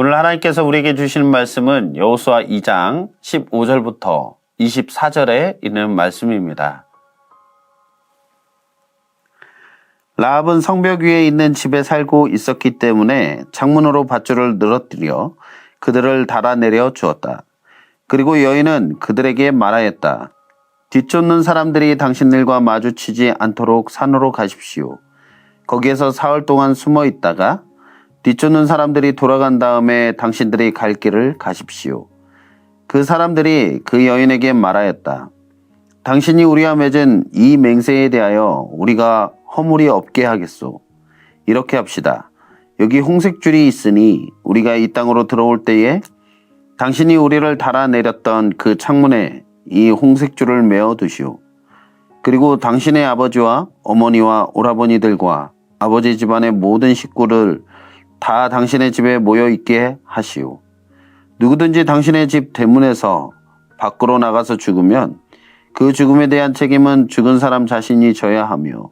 오늘 하나님께서 우리에게 주시는 말씀은 여호수아 2장 15절부터 24절에 있는 말씀입니다. 라합은 성벽 위에 있는 집에 살고 있었기 때문에 창문으로 밧줄을 늘어뜨려 그들을 달아내려 주었다. 그리고 여인은 그들에게 말하였다. 뒤쫓는 사람들이 당신들과 마주치지 않도록 산으로 가십시오. 거기에서 사흘 동안 숨어 있다가 뒤쫓는 사람들이 돌아간 다음에 당신들이 갈 길을 가십시오. 그 사람들이 그 여인에게 말하였다. 당신이 우리와 맺은 이 맹세에 대하여 우리가 허물이 없게 하겠소. 이렇게 합시다. 여기 홍색줄이 있으니 우리가 이 땅으로 들어올 때에 당신이 우리를 달아내렸던 그 창문에 이 홍색줄을 메어 두시오. 그리고 당신의 아버지와 어머니와 오라버니들과 아버지 집안의 모든 식구를 다 당신의 집에 모여 있게 하시오. 누구든지 당신의 집 대문에서 밖으로 나가서 죽으면 그 죽음에 대한 책임은 죽은 사람 자신이 져야 하며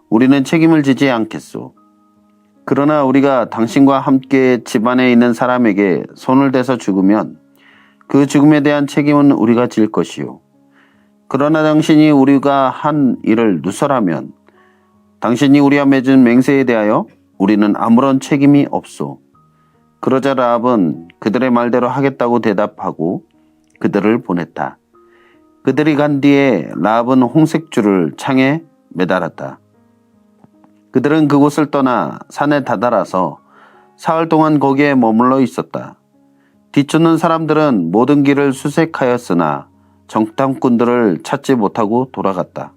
우리는 책임을 지지 않겠소. 그러나 우리가 당신과 함께 집안에 있는 사람에게 손을 대서 죽으면 그 죽음에 대한 책임은 우리가 질 것이요. 그러나 당신이 우리가 한 일을 누설하면 당신이 우리와 맺은 맹세에 대하여 우리는 아무런 책임이 없소. 그러자 라합은 그들의 말대로 하겠다고 대답하고 그들을 보냈다. 그들이 간 뒤에 라합은 홍색줄을 창에 매달았다. 그들은 그곳을 떠나 산에 다다라서 사흘 동안 거기에 머물러 있었다. 뒤쫓는 사람들은 모든 길을 수색하였으나 정탐꾼들을 찾지 못하고 돌아갔다.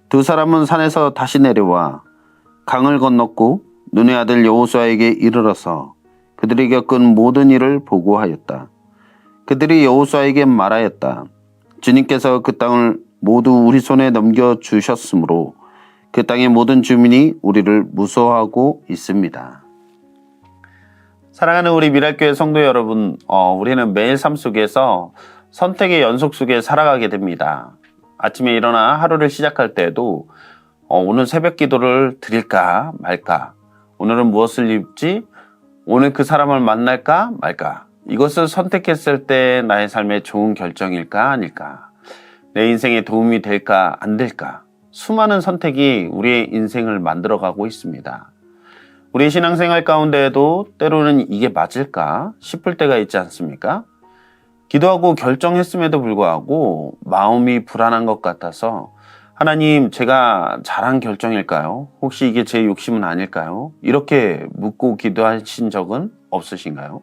두 사람은 산에서 다시 내려와 강을 건넜고 눈의 아들 여호수아에게 이르러서 그들이 겪은 모든 일을 보고하였다. 그들이 여호수아에게 말하였다. 주님께서 그 땅을 모두 우리 손에 넘겨주셨으므로 그 땅의 모든 주민이 우리를 무서워하고 있습니다. 사랑하는 우리 미랄교회 성도 여러분, 우리는 매일 삶 속에서 선택의 연속 속에 살아가게 됩니다. 아침에 일어나 하루를 시작할 때에도 오늘 새벽 기도를 드릴까 말까, 오늘은 무엇을 입지, 오늘 그 사람을 만날까 말까, 이것을 선택했을 때 나의 삶에 좋은 결정일까 아닐까, 내 인생에 도움이 될까 안 될까, 수많은 선택이 우리의 인생을 만들어가고 있습니다. 우리 신앙생활 가운데에도 때로는 이게 맞을까 싶을 때가 있지 않습니까? 기도하고 결정했음에도 불구하고 마음이 불안한 것 같아서 하나님, 제가 잘한 결정일까요? 혹시 이게 제 욕심은 아닐까요? 이렇게 묻고 기도하신 적은 없으신가요?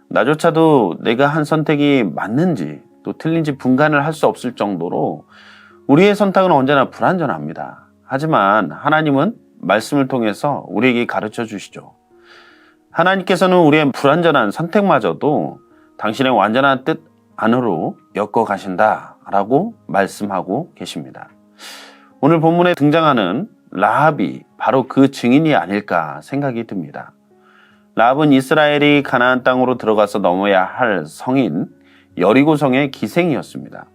나조차도 내가 한 선택이 맞는지 또 틀린지 분간을 할 수 없을 정도로 우리의 선택은 언제나 불완전합니다. 하지만 하나님은 말씀을 통해서 우리에게 가르쳐 주시죠. 하나님께서는 우리의 불완전한 선택마저도 당신의 완전한 뜻 안으로 엮어 가신다라고 말씀하고 계십니다. 오늘 본문에 등장하는 라합이 바로 그 증인이 아닐까 생각이 듭니다. 라합은 이스라엘이 가나안 땅으로 들어가서 넘어야 할 성인 여리고성의 기생이었습니다.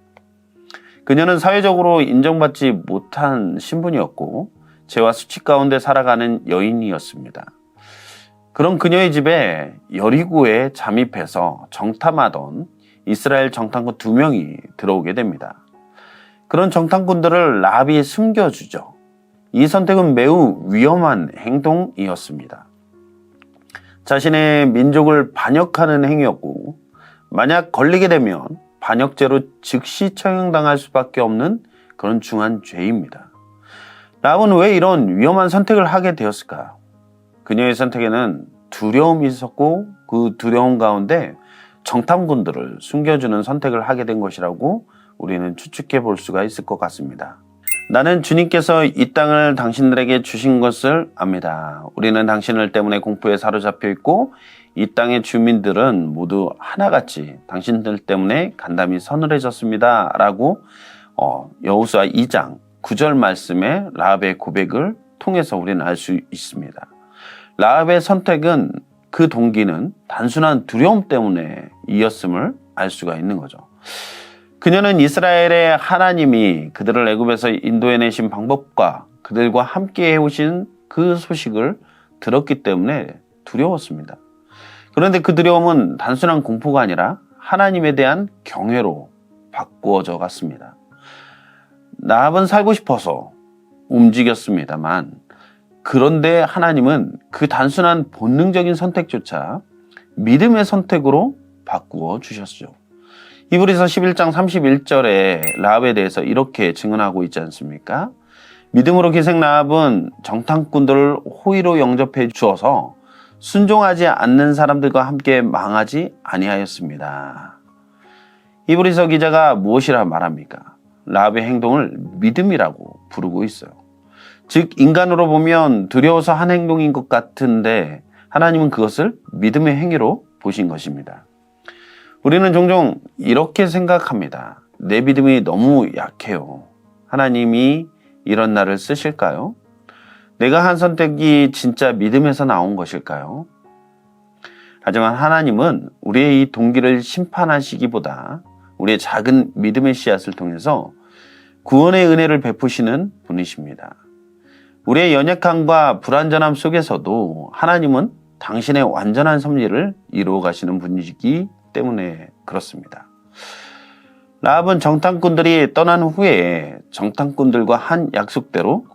그녀는 사회적으로 인정받지 못한 신분이었고 죄와 수치 가운데 살아가는 여인이었습니다. 그런 그녀의 집에 여리고에 잠입해서 정탐하던 이스라엘 정탐꾼 2명이 들어오게 됩니다. 그런 정탐꾼들을 라합이 숨겨주죠. 이 선택은 매우 위험한 행동이었습니다. 자신의 민족을 반역하는 행위였고 만약 걸리게 되면 반역죄로 즉시 처형당할 수밖에 없는 그런 중한 죄입니다. 라합은 왜 이런 위험한 선택을 하게 되었을까요? 그녀의 선택에는 두려움이 있었고 그 두려움 가운데 정탐꾼들을 숨겨주는 선택을 하게 된 것이라고 우리는 추측해 볼 수가 있을 것 같습니다. 나는 주님께서 이 땅을 당신들에게 주신 것을 압니다. 우리는 당신을 때문에 공포에 사로잡혀 있고 이 땅의 주민들은 모두 하나같이 당신들 때문에 간담이 서늘해졌습니다. 라고 여호수아 2장 9절 말씀에 라합의 고백을 통해서 우리는 알 수 있습니다. 라합의 선택은 그 동기는 단순한 두려움 때문에 이었음을 알 수가 있는 거죠. 그녀는 이스라엘의 하나님이 그들을 애굽에서 인도해내신 방법과 그들과 함께 해오신 그 소식을 들었기 때문에 두려웠습니다. 그런데 그 두려움은 단순한 공포가 아니라 하나님에 대한 경외로 바꾸어져 갔습니다. 라합은 살고 싶어서 움직였습니다만, 그런데 하나님은 그 단순한 본능적인 선택조차 믿음의 선택으로 바꾸어 주셨죠. 히브리서 11장 31절에 라합에 대해서 이렇게 증언하고 있지 않습니까? 믿음으로 기생 라합은 정탐꾼들을 호의로 영접해 주어서 순종하지 않는 사람들과 함께 망하지 아니하였습니다. 히브리서 기자가 무엇이라 말합니까? 라합의 행동을 믿음이라고 부르고 있어요. 즉, 인간으로 보면 두려워서 한 행동인 것 같은데 하나님은 그것을 믿음의 행위로 보신 것입니다. 우리는 종종 이렇게 생각합니다. 내 믿음이 너무 약해요. 하나님이 이런 나를 쓰실까요? 내가 한 선택이 진짜 믿음에서 나온 것일까요? 하지만 하나님은 우리의 이 동기를 심판하시기보다 우리의 작은 믿음의 씨앗을 통해서 구원의 은혜를 베푸시는 분이십니다. 우리의 연약함과 불완전함 속에서도 하나님은 당신의 완전한 섭리를 이루어 가시는 분이시기 때문에 그렇습니다. 라합은 정탐꾼들이 떠난 후에 정탐꾼들과 한 약속대로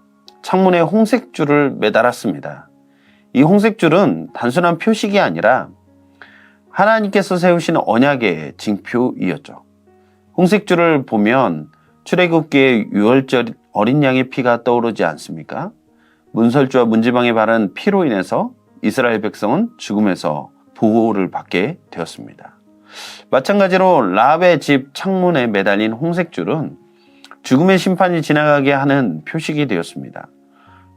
창문에 홍색줄을 매달았습니다. 이 홍색줄은 단순한 표식이 아니라 하나님께서 세우신 언약의 징표이었죠. 홍색줄을 보면 출애굽기의 유월절 어린 양의 피가 떠오르지 않습니까? 문설주와 문지방에 바른 피로 인해서 이스라엘 백성은 죽음에서 보호를 받게 되었습니다. 마찬가지로 라합의 집 창문에 매달린 홍색줄은 죽음의 심판이 지나가게 하는 표식이 되었습니다.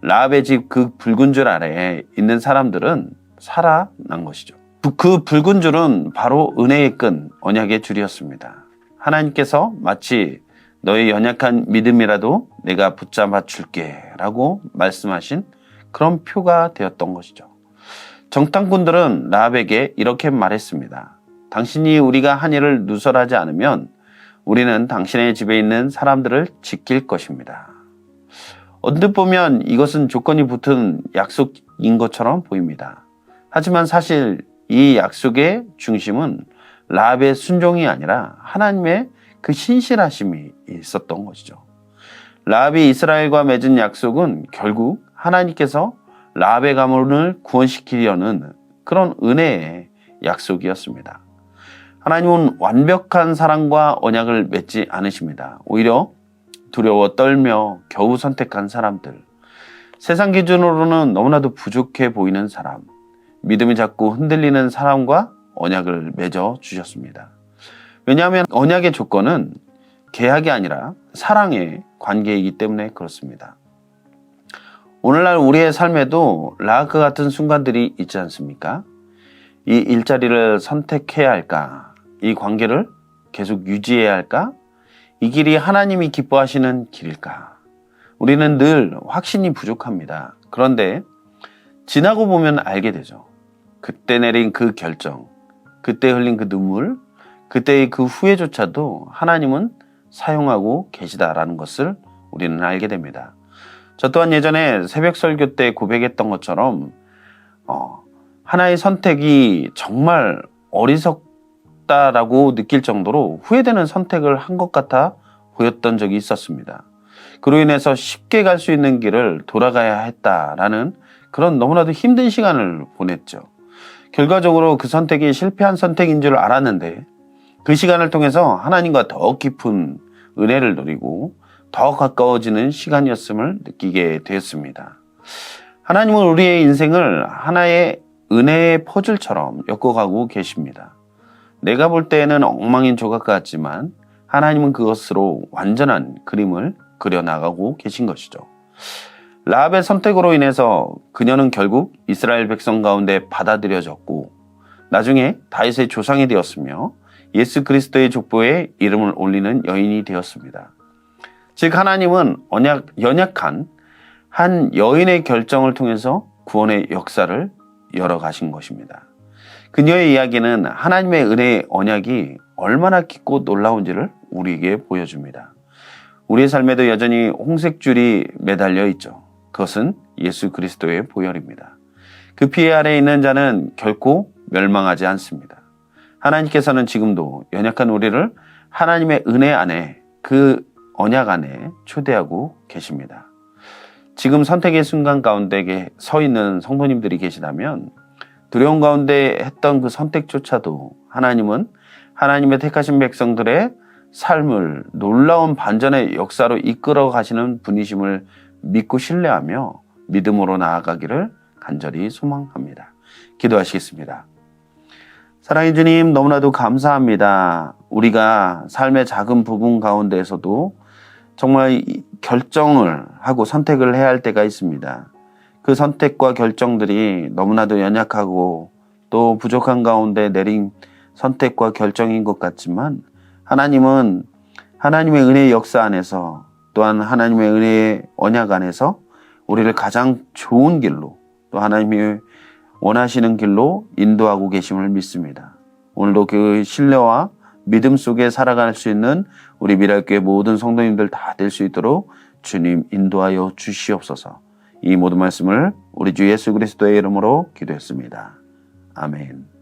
라합의 집 그 붉은 줄 아래에 있는 사람들은 살아난 것이죠. 그 붉은 줄은 바로 은혜의 끈, 언약의 줄이었습니다. 하나님께서 마치 너의 연약한 믿음이라도 내가 붙잡아 줄게 라고 말씀하신 그런 표가 되었던 것이죠. 정탐꾼들은 라합에게 이렇게 말했습니다. 당신이 우리가 한 일을 누설하지 않으면 우리는 당신의 집에 있는 사람들을 지킬 것입니다. 언뜻 보면 이것은 조건이 붙은 약속인 것처럼 보입니다. 하지만 사실 이 약속의 중심은 라합의 순종이 아니라 하나님의 그 신실하심이 있었던 것이죠. 라합이 이스라엘과 맺은 약속은 결국 하나님께서 라합의 가문을 구원시키려는 그런 은혜의 약속이었습니다. 하나님은 완벽한 사랑과 언약을 맺지 않으십니다. 오히려 두려워 떨며 겨우 선택한 사람들, 세상 기준으로는 너무나도 부족해 보이는 사람, 믿음이 자꾸 흔들리는 사람과 언약을 맺어 주셨습니다. 왜냐하면 언약의 조건은 계약이 아니라 사랑의 관계이기 때문에 그렇습니다. 오늘날 우리의 삶에도 라합과 같은 순간들이 있지 않습니까? 이 일자리를 선택해야 할까? 이 관계를 계속 유지해야 할까? 이 길이 하나님이 기뻐하시는 길일까? 우리는 늘 확신이 부족합니다. 그런데 지나고 보면 알게 되죠. 그때 내린 그 결정, 그때 흘린 그 눈물, 그때의 그 후회조차도 하나님은 사용하고 계시다라는 것을 우리는 알게 됩니다. 저 또한 예전에 새벽 설교 때 고백했던 것처럼 하나의 선택이 정말 어리석다라고 느낄 정도로 후회되는 선택을 한 것 같아 보였던 적이 있었습니다. 그로 인해서 쉽게 갈 수 있는 길을 돌아가야 했다라는 그런 너무나도 힘든 시간을 보냈죠. 결과적으로 그 선택이 실패한 선택인 줄 알았는데 그 시간을 통해서 하나님과 더 깊은 은혜를 누리고 더 가까워지는 시간이었음을 느끼게 되었습니다. 하나님은 우리의 인생을 하나의 은혜의 퍼즐처럼 엮어가고 계십니다. 내가 볼 때에는 엉망인 조각 같지만 하나님은 그것으로 완전한 그림을 그려나가고 계신 것이죠. 라합의 선택으로 인해서 그녀는 결국 이스라엘 백성 가운데 받아들여졌고 나중에 다윗의 조상이 되었으며 예수 그리스도의 족보에 이름을 올리는 여인이 되었습니다. 즉 하나님은 연약한 한 여인의 결정을 통해서 구원의 역사를 열어가신 것입니다. 그녀의 이야기는 하나님의 은혜의 언약이 얼마나 깊고 놀라운지를 우리에게 보여줍니다. 우리의 삶에도 여전히 홍색줄이 매달려 있죠. 그것은 예수 그리스도의 보혈입니다. 그 피해 아래에 있는 자는 결코 멸망하지 않습니다. 하나님께서는 지금도 연약한 우리를 하나님의 은혜 안에, 그 언약 안에 초대하고 계십니다. 지금 선택의 순간 가운데 서 있는 성도님들이 계시다면 두려움 가운데 했던 그 선택조차도 하나님은 하나님의 택하신 백성들의 삶을 놀라운 반전의 역사로 이끌어 가시는 분이심을 믿고 신뢰하며 믿음으로 나아가기를 간절히 소망합니다. 기도하시겠습니다. 사랑해 주님, 너무나도 감사합니다. 우리가 삶의 작은 부분 가운데에서도 정말 결정을 하고 선택을 해야 할 때가 있습니다. 그 선택과 결정들이 너무나도 연약하고 또 부족한 가운데 내린 선택과 결정인 것 같지만, 하나님은 하나님의 은혜의 역사 안에서, 또한 하나님의 은혜의 언약 안에서 우리를 가장 좋은 길로, 또 하나님이 원하시는 길로 인도하고 계심을 믿습니다. 오늘도 그 신뢰와 믿음 속에 살아갈 수 있는 우리 미랄교회 모든 성도님들 다 될 수 있도록 주님 인도하여 주시옵소서. 이 모든 말씀을 우리 주 예수 그리스도의 이름으로 기도했습니다. 아멘.